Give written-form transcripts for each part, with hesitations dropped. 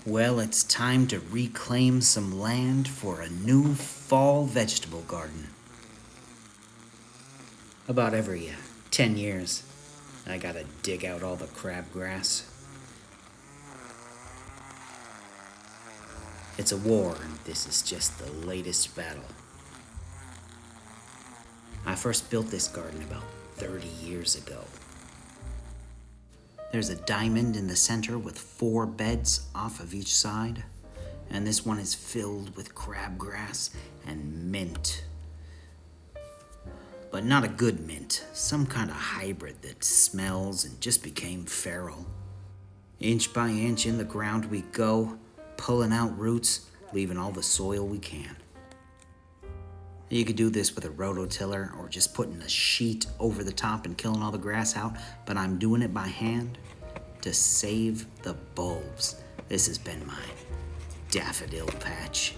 Well, it's time to reclaim some land for a new fall vegetable garden. About every 10 years, I gotta dig out all the crabgrass. It's a war, and this is just the latest battle. I first built this garden about 30 years ago. There's a diamond in the center with 4 beds off of each side, and this one is filled with crabgrass and mint. But not a good mint, some kind of hybrid that smells and just became feral. Inch by inch in the ground we go, pulling out roots, leaving all the soil we can. You could do this with a rototiller or just putting a sheet over the top and killing all the grass out, but I'm doing it by hand to save the bulbs. This has been my daffodil patch.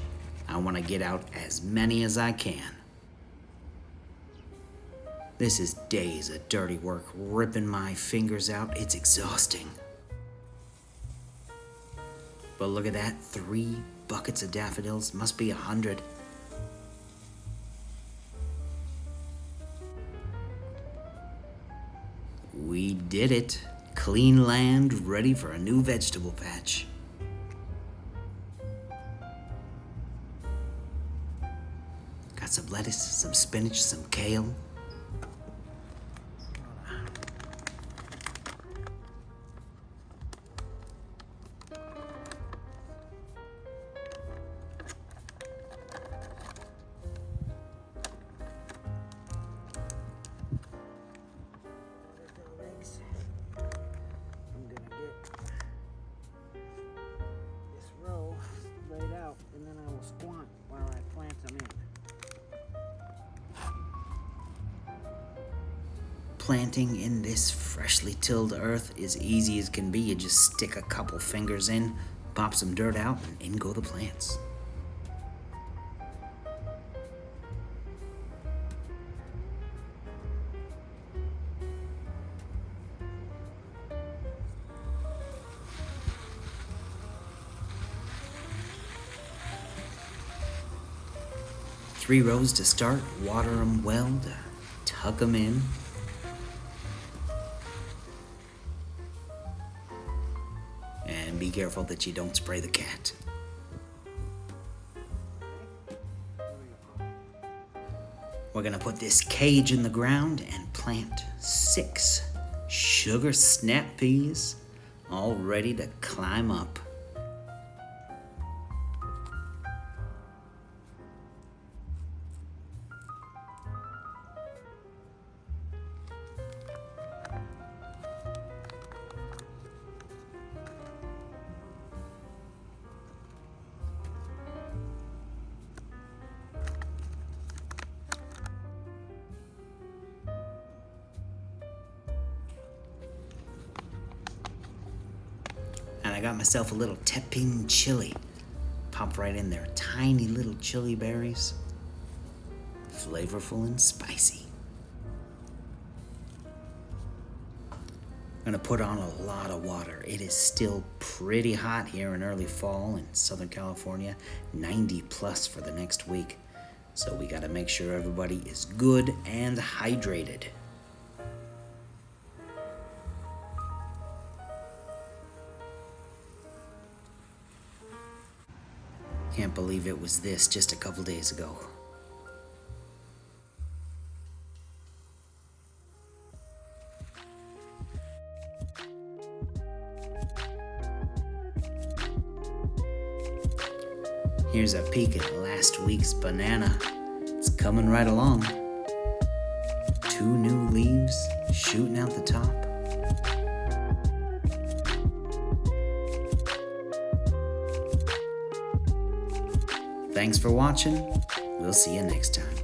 I want to get out as many as I can. This is days of dirty work, ripping my fingers out. It's exhausting. But look at that, 3 buckets of daffodils, must be 100. We did it. Clean land, ready for a new vegetable patch. Got some lettuce, some spinach, some kale. And then I will squat while I plant them in. Planting in this freshly tilled earth is easy as can be. You just stick a couple fingers in, pop some dirt out, and in go the plants. Three rows to start, water them well to tuck them in. And be careful that you don't spray the cat. We're gonna put this cage in the ground and plant 6 sugar snap peas, all ready to climb up. And I got myself a little tepin chili. Pop right in there. Tiny little chili berries. Flavorful and spicy. I'm gonna put on a lot of water. It is still pretty hot here in early fall in Southern California. 90 plus for the next week. So we gotta make sure everybody is good and hydrated. Can't believe it was this just a couple days ago. Here's a peek at last week's banana. It's coming right along. 2 new leaves shooting out the top. Thanks for watching. We'll see you next time.